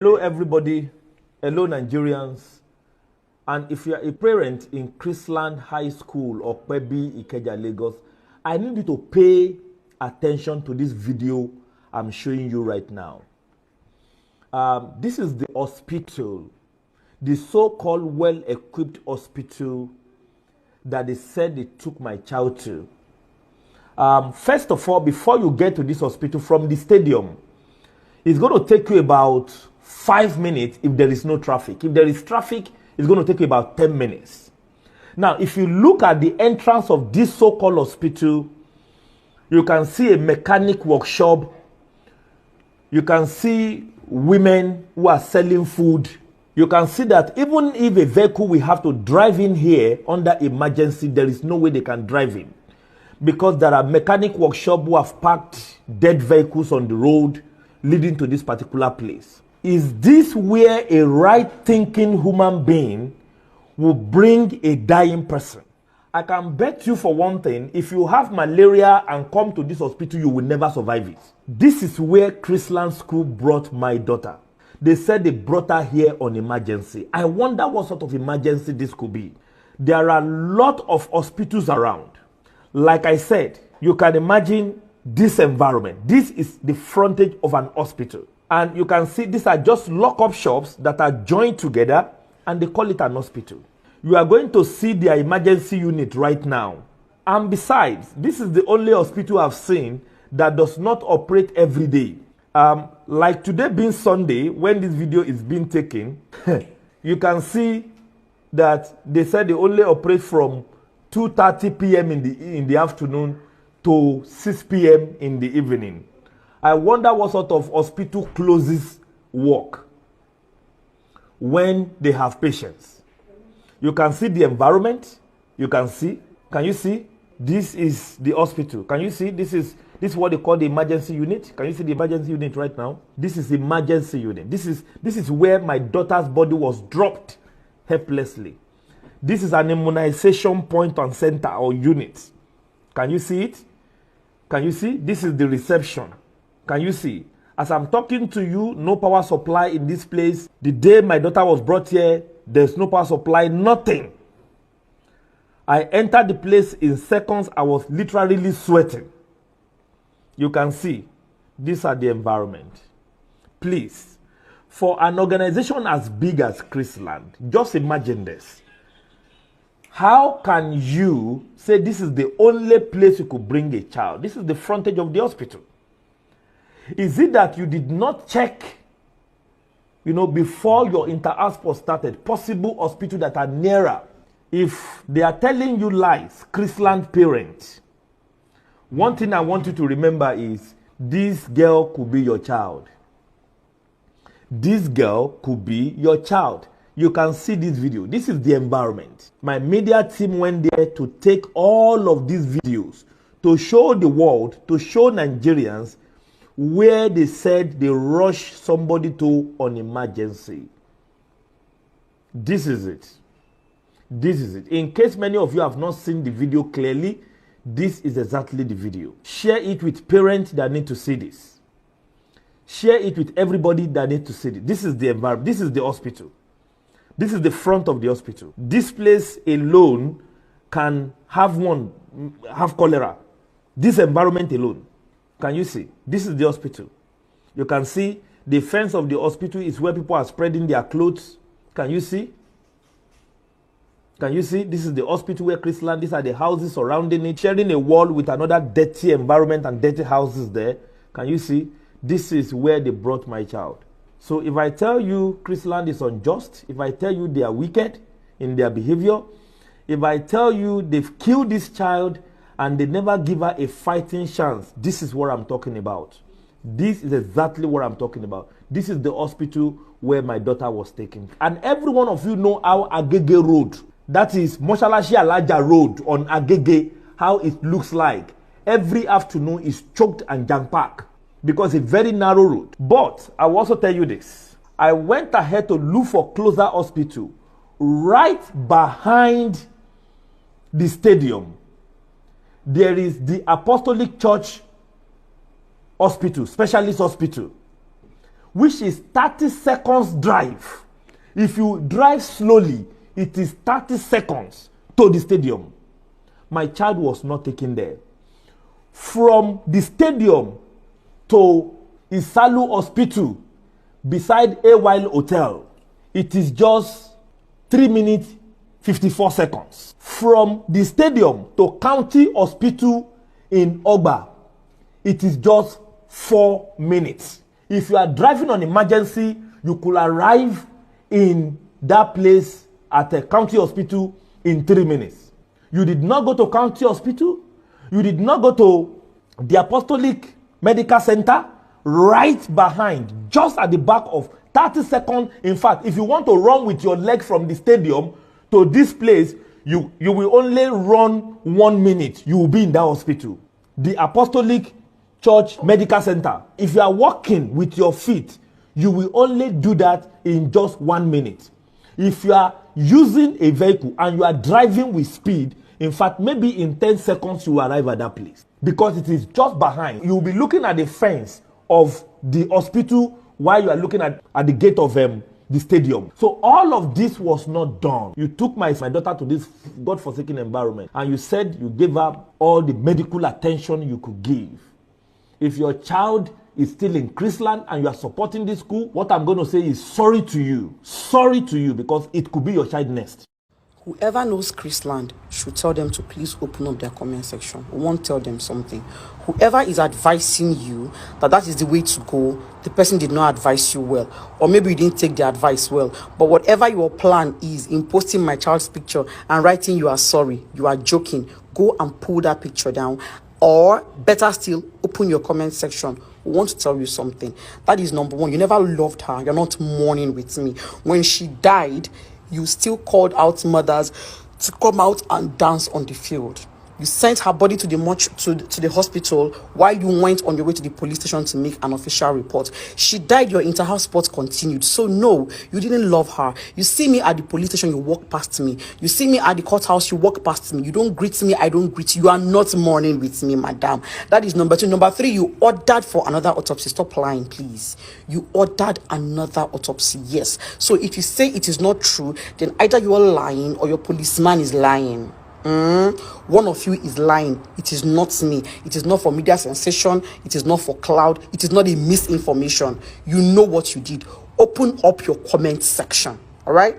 Hello, everybody. Hello, Nigerians. And if you are a parent in Chrisland High School or Pebi, Ikeja, Lagos, I need you to pay attention to this video I'm showing you right now. This is the hospital, the so-called well-equipped hospital that they said they took my child to. First of all, before you get to this hospital from the stadium, it's going to take you about 5 minutes if there is no traffic. If there is traffic, it's going to take you about 10 minutes. Now, if you look at the entrance of this so-called hospital, you can see a mechanic workshop. You can see women who are selling food. You can see that even if a vehicle will have to drive in here under emergency, there is no way they can drive in, because there are mechanic workshops who have parked dead vehicles on the road leading to this particular place. Is this where a right-thinking human being will bring a dying person? I can bet you for one thing, if you have malaria and come to this hospital, you will never survive it. This is where Chrisland School brought my daughter. They said they brought her here on emergency. I wonder what sort of emergency this could be. There are a lot of hospitals around. Like I said, you can imagine this environment. This is the frontage of an hospital. And you can see these are just lock-up shops that are joined together and they call it an hospital. You are going to see their emergency unit right now. And besides, this is the only hospital I've seen that does not operate every day. Like today being Sunday, when this video is being taken, you can see that they said they only operate from 2:30 p.m. in the afternoon to 6 p.m. in the evening. I wonder what sort of hospital closes work when they have patients. You can see the environment. You can see. Can you see? This is the hospital. Can you see? This is what they call the emergency unit. Can you see the emergency unit right now? This is the emergency unit. This is where my daughter's body was dropped helplessly. This is an immunization point and center or unit. Can you see it? Can you see? This is the reception. Can you see? As I'm talking to you, no power supply in this place. The day my daughter was brought here, there's no power supply, nothing. I entered the place in seconds. I was literally sweating. You can see, these are the environment. Please, for an organization as big as Chrisland, just imagine this. How can you say this is the only place you could bring a child? This is the frontage of the hospital. Is it that you did not check, before your inter-hospital started, possible hospitals that are nearer? If they are telling you lies, Chrisland parents, one thing I want you to remember is this girl could be your child. This girl could be your child. You can see this video. This is the environment. My media team went there to take all of these videos to show the world, to show Nigerians where they said they rushed somebody to on emergency. This is it. This is it. In case many of you have not seen the video clearly, this is exactly the video. Share it with parents that need to see this. Share it with everybody that need to see it. This is the environment. This is the hospital. This is the front of the hospital. This place alone can have cholera. This environment alone. Can you see? This is the hospital. You can see the fence of the hospital is where people are spreading their clothes. Can you see? Can you see? This is the hospital where Chrisland, these are the houses surrounding it, sharing a wall with another dirty environment and dirty houses there. Can you see? This is where they brought my child. So if I tell you Chrisland is unjust, if I tell you they are wicked in their behavior, if I tell you they've killed this child and they never give her a fighting chance, this is what I'm talking about. This is exactly what I'm talking about. This is the hospital where my daughter was taken. And every one of you know how Agege Road, that is Moshalashi Alaja Road on Agege, how it looks like. Every afternoon is choked and jam-packed because it's a very narrow road. But I will also tell you this. I went ahead to look for closer hospital right behind the stadium. There is the Apostolic Church Hospital, Specialist Hospital, which is 30 seconds drive. If you drive slowly, it is 30 seconds to the stadium. My child was not taken there. From the stadium to Isalu Hospital beside A While Hotel, it is just 3 minutes 54 seconds. From the stadium to County Hospital in Ogba, it is just 4 minutes. If you are driving on emergency, you could arrive in that place at a county hospital in 3 minutes. You did not go to county hospital. You did not go to the Apostolic Medical Center, right behind, just at the back of 30 seconds. In fact, if you want to run with your leg from the stadium to this place, you will only run 1 minute. You will be in that hospital. The Apostolic Church Medical Center. If you are walking with your feet, you will only do that in just 1 minute. If you are using a vehicle and you are driving with speed, in fact, maybe in 10 seconds you will arrive at that place, because it is just behind. You will be looking at the fence of the hospital while you are looking at the gate of the stadium. So all of this was not done. You took my daughter to this God-forsaken environment and you said you gave her all the medical attention you could give. If your child is still in Chrisland and you are supporting this school, what I'm going to say is sorry to you. Sorry to you, because it could be your child next. Whoever knows Chrisland should tell them to please open up their comment section. We won't tell them something. Whoever is advising you that is the way to go, the person did not advise you well. Or maybe you didn't take the advice well. But whatever your plan is in posting my child's picture and writing you are sorry, you are joking, go and pull that picture down. Or better still, open your comment section. We want to tell you something. That is number one. You never loved her. You're not mourning with me. When she died, you still called out mothers to come out and dance on the field. You sent her body to the hospital while you went on your way to the police station to make an official report. She died, your inter-house sports continued. So no, you didn't love her. You see me at the police station, you walk past me. You see me at the courthouse, you walk past me. You don't greet me, I don't greet you. You are not mourning with me, madam. That is number two. Number three, you ordered for another autopsy. Stop lying, please. You ordered another autopsy, yes. So if you say it is not true, then either you are lying or your policeman is lying. One of you is lying. It is not me. It is not for media sensation. It is not for cloud. It is not a misinformation. You know what you did. Open up your comment section. All right.